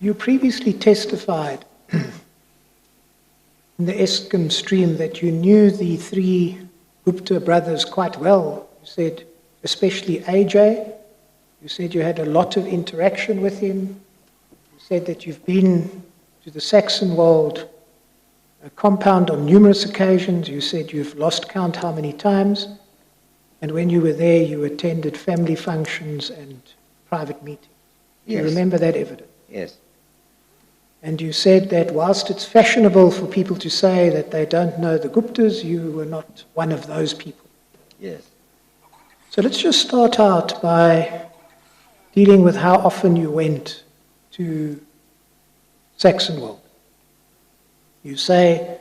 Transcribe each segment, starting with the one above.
You previously testified in the Eskom stream that you knew the three Gupta brothers quite well. You said, especially AJ. You said you had a lot of interaction with him. You said that you've been to the Saxonwold compound on numerous occasions. You said you've lost count how many times. And when you were there, you attended family functions and private meetings. Yes. You remember that evidence? Yes. And you said that whilst it's fashionable for people to say that they don't know the Guptas, you were not one of those people. Yes. So let's just start out by dealing with how often you went to Saxonwold. You say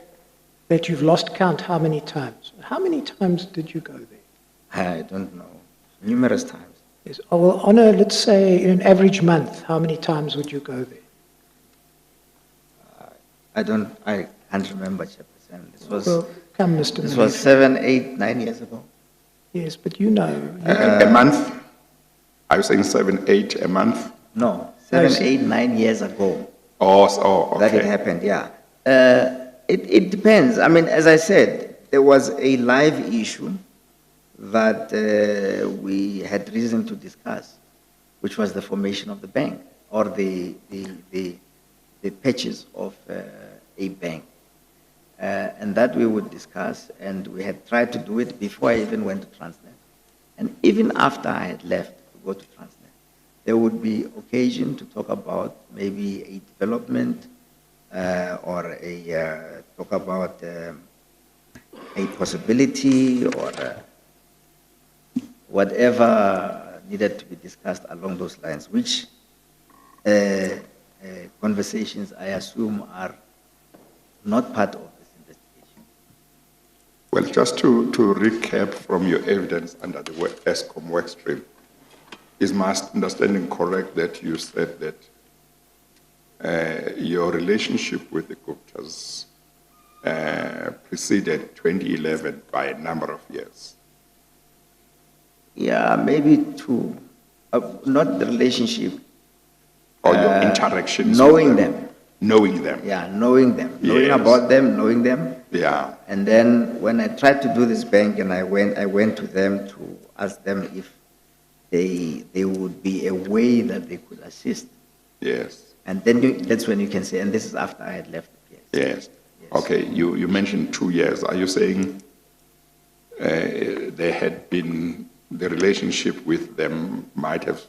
that you've lost count how many times. How many times did you go there? I don't know. Numerous times. Yes. Oh, well, on a, let's say, in an average month, how many times would you go there? I can't remember, Chairperson. This was, well, come, Mr. This Molefe. was 7, 8, 9 years ago. Yes, but you know. A month? Are you saying 7, 8 a month? No, 7, 8, 9 years ago. Oh, okay. That it happened, yeah. It depends. I mean, as I said, there was a live issue that we had reason to discuss, which was the formation of the bank or the purchase of a bank. And that we would discuss, and we had tried to do it before I even went to Transnet. And even after I had left to go to Transnet, there would be occasion to talk about maybe a development or talk about a possibility or whatever needed to be discussed along those lines, which conversations I assume are not part of this investigation. Well, just to recap from your evidence under the Eskom work stream, is my understanding correct that you said that your relationship with the Guptas preceded 2011 by a number of years? Yeah, maybe two. Not the relationship. Or your interactions knowing with them? Knowing them. Yeah, knowing them. Yes. Knowing about them, knowing them. Yeah. And then when I tried to do this bank and I went to them to ask them if they would be a way that they could assist. Yes. And then that's when you can say, and this is after I had left the PS. Yes. Okay, you mentioned 2 years. Are you saying there had been, the relationship with them might have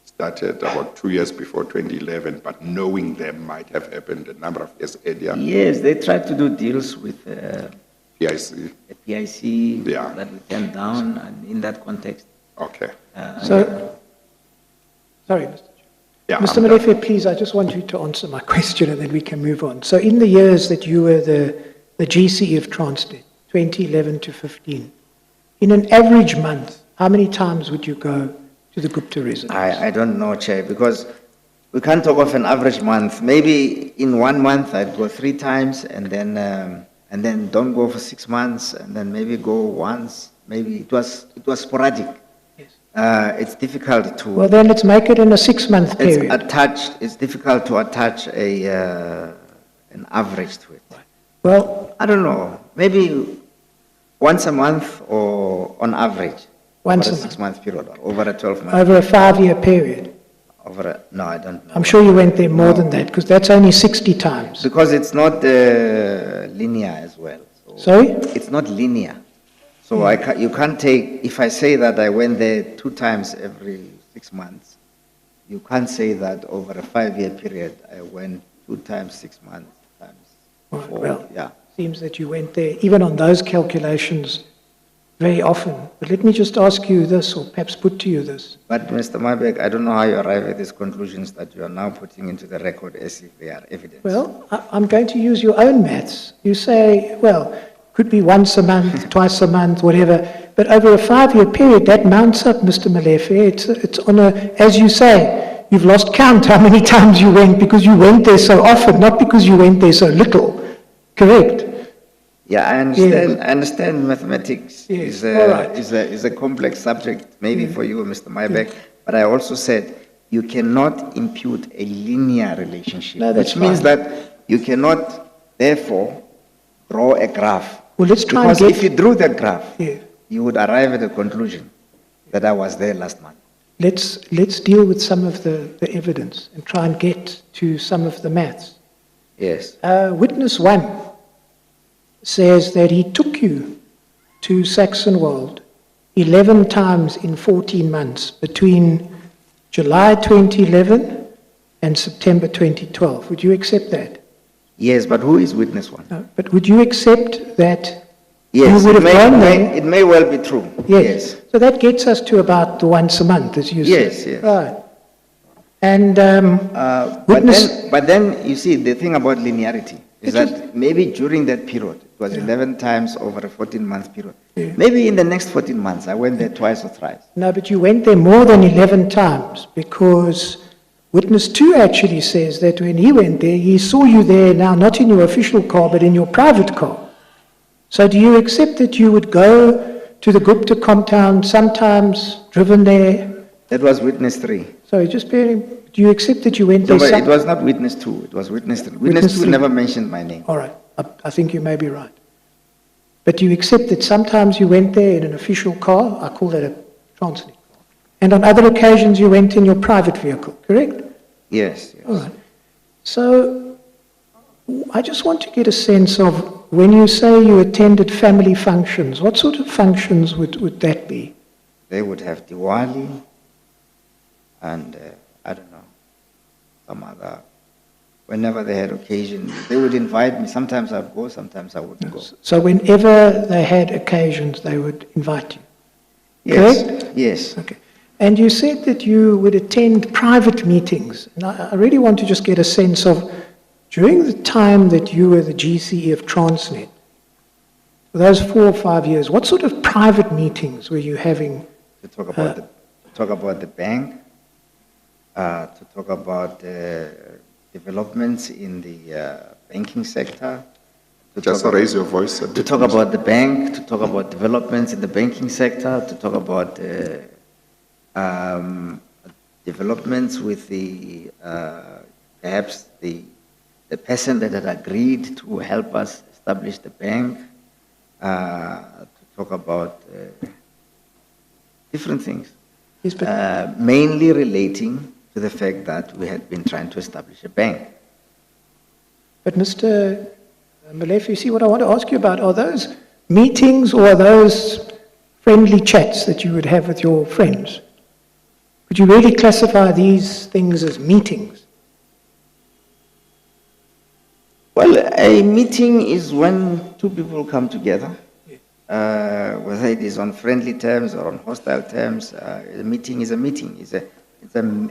started about 2 years before 2011, but knowing them might have happened a number of years earlier? Yes, they tried to do deals with PIC. the PIC Yeah. that we turned down, and in that context. Okay. Sorry, Mr. Yeah, Mr. Molefe, please, I just want you to answer my question and then we can move on. So in the years that you were the GCE of Transnet, 2011 to 15, in an average month, how many times would you go to the Gupta residence? I don't know, Chair, because we can't talk of an average month. Maybe in 1 month I'd go 3 times and then don't go for 6 months and then maybe go once. Maybe it was sporadic. Yes. It's difficult to... Well, then let's make it in a 6-month period. It's difficult to attach an average to it. Well, I don't know, maybe once a month or on average. Once over a a month. 6-month period or over a 12-month. over a 5-year period. No, I don't know. I'm sure you went there more than that because that's only 60 times. Because it's not linear as well. So Sorry? it's not linear. So you can't take, if I say that I went there 2 times every 6 months, you can't say that over a 5-year period I went 2 times 6 months times 4. Well, yeah. seems that you went there, even on those calculations, very often. But let me just ask you this, or perhaps put to you this. But Mr. Mabek, I don't know how you arrive at these conclusions that you are now putting into the record as if they are evidence. Well, I'm going to use your own maths. You say, well, could be once a month, twice a month, whatever. But over a 5-year period, that mounts up, Mr. Molefe. It's on a, as you say, you've lost count how many times you went because you went there so often, not because you went there so little. Correct? Yeah, I understand. Yes. I understand mathematics Yes. is a complex subject, maybe for you, Mr. Maybach. But I also said you cannot impute a linear relationship, No, that's which means fine. that you cannot, therefore, draw a graph. Well, let's try and Because get- if you drew that graph, Yeah. you would arrive at the conclusion that I was there last month. Let's deal with some of the evidence and try and get to some of the maths. Yes. Witness 1 says that he took you to Saxonwold 11 times in 14 months between July 2011 and September 2012. Would you accept that? Yes, but who is witness 1? No, but would you accept that Yes, you would it have gone there? it may well be true. Yes. So that gets us to about the once a month, as you Yes, said. yes. Right. And But witness... then, you see, the thing about linearity is It was- that maybe during that period, it was Yeah. 11 times over a 14-month period. Yeah. Maybe in the next 14 months, I went there twice or thrice. No, but you went there more than 11 times because witness 2 actually says that when he went there, he saw you there now not in your official car, but in your private car. So do you accept that you would go to the Gupta compound, sometimes driven there? That was witness 3. Sorry, just do you accept that you went there? No, but it was not witness 2, it was witness 3. Witness Witness 2 3. never mentioned my name. All right, I think you may be right. But you accept that sometimes you went there in an official car, I call that a Transnet, and on other occasions you went in your private vehicle, correct? Yes, yes. All right. So I just want to get a sense of when you say you attended family functions, what sort of functions would that be? They would have Diwali and, I don't know, some other. Whenever they had occasion, they would invite me. Sometimes I'd go, sometimes I wouldn't go. So whenever they had occasions, they would invite you? Yes, Correct? yes. Okay. And you said that you would attend private meetings. And I really want to just get a sense of, during the time that you were the GCE of Transnet, for those 4 or 5 years, what sort of private meetings were you having? To talk about the bank, to talk about developments in the banking sector. Just raise your voice a To bit. talk about the bank, to talk about developments in the banking sector, to talk about developments with the perhaps the person that had agreed to help us establish the bank, to talk about different things, Yes, but mainly relating to the fact that we had been trying to establish a bank. But Mr. Molefe, you see what I want to ask you about, are those meetings or are those friendly chats that you would have with your friends? Would you really classify these things as meetings? Well, a meeting is when two people come together, whether it is on friendly terms or on hostile terms. A meeting is a meeting. It's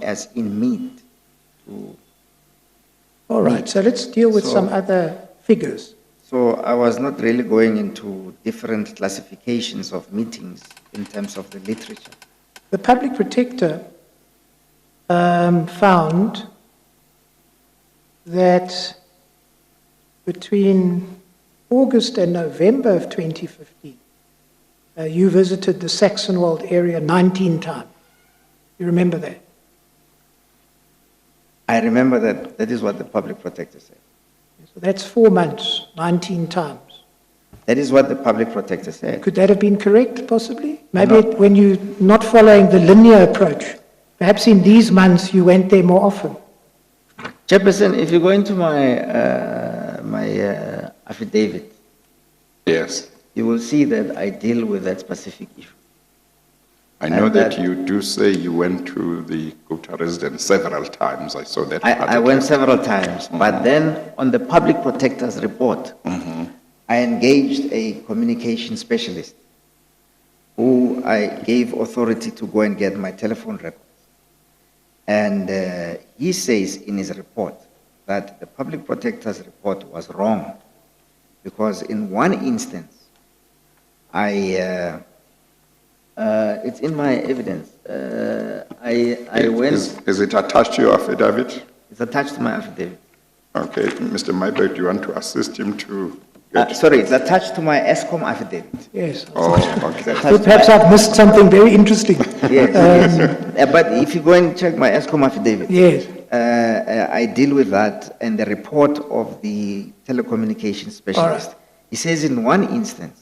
as in meet. All right, so let's deal with So- some other figures. So I was not really going into different classifications of meetings in terms of the literature. The public protector found that between August and November of 2015, you visited the Saxonwold area 19 times. You remember that? I remember that that is what the public protector said. So that's 4 months, 19 times. That is what the public protector said. Could that have been correct, possibly? Maybe No. when you're not following the linear approach, perhaps in these months you went there more often. Chairperson, if you go into my affidavit, Yes. you will see that I deal with that specific issue. I know And that that- you do say you went to the Gupta residence several times. I saw that. part I of went it. several times, but then on the public protector's report, I engaged a communication specialist who I gave authority to go and get my telephone records. And he says in his report that the public protector's report was wrong because in one instance, it's in my evidence. I went, Is it attached to your affidavit? it's attached to my affidavit. Okay, Mr. Mayberg, do you want to assist him to Sorry, it's attached to my ESCOM affidavit. Yes. Oh, It's okay. attached to Perhaps my- I've missed something very interesting. Yes, yes. But if you go and check my ESCOM affidavit, Yes. I deal with that and the report of the telecommunications specialist. All right. He says in one instance,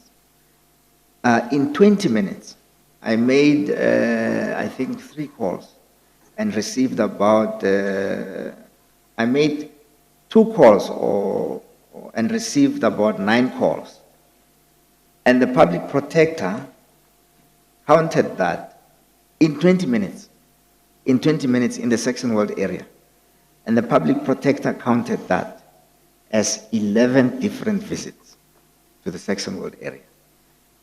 in 20 minutes, I made, I think, 3 calls and received about, I made 2 calls and received about 9 calls. And the public protector counted that in 20 minutes, in the Saxon World area. And the public protector counted that as 11 different visits to the Saxon World area.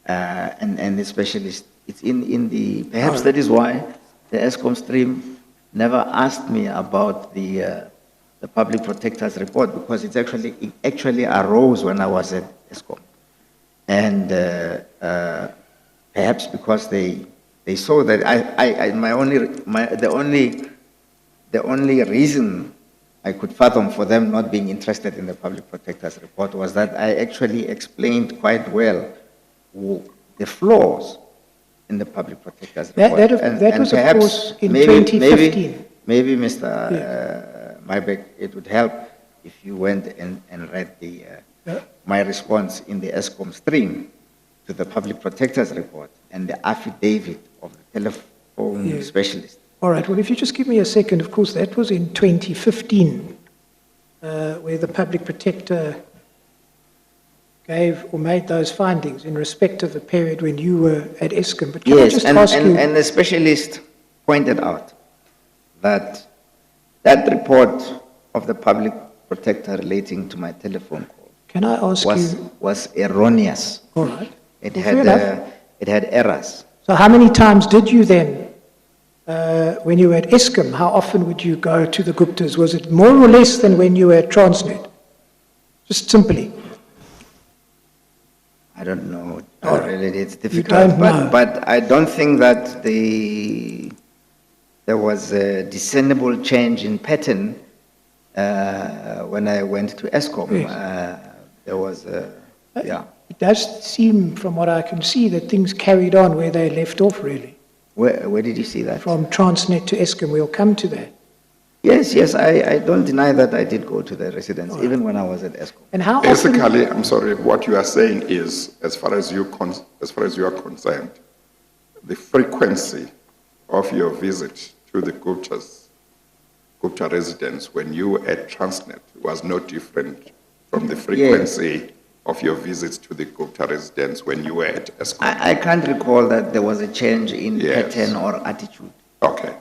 And the specialist, it's in the, perhaps that is why the ESCOM stream never asked me about the public protector's report, because it actually arose when I was at ESCOM. And perhaps because they saw that the only reason I could fathom for them not being interested in the public protector's report was that I actually explained quite well the flaws in the public protector's report. That was, of perhaps course, in maybe, 2015. Maybe Mr. Mybeck, it would help if you went and read my response in the ESCOM stream to the public protector's report and the affidavit of the telephone specialist. All right, well, if you just give me a second, of course, that was in 2015, where the public protector gave or made those findings in respect of the period when you were at ESCOM. But can I just ask you... and the specialist pointed out that that report of the public protector relating to my telephone call Can I ask you... was erroneous. All right. It Well, fair enough. had errors. So how many times did you then, when you were at ESCOM, how often would you go to the Guptas? Was it more or less than when you were at Transnet? Just simply. I don't know. All right. Really, it's You difficult. don't know. But I don't think that there was a discernible change in pattern when I went to ESCOM. Yes. There was yeah. It does seem, from what I can see, that things carried on where they left off, really. Where did you see that? From Transnet to ESCOM, we'll come to that. Yes, I don't deny that I did go to the residence, even when I was at ESCOM. And how often... Basically, I'm sorry, what you are saying is, as far as you are concerned, the frequency of your visit to the Gupta residence when you were at Transnet was no different from the frequency of your visits to the Gupta residence when you were at ESCOM. I can't recall that there was a change in Yes. pattern or attitude. Okay.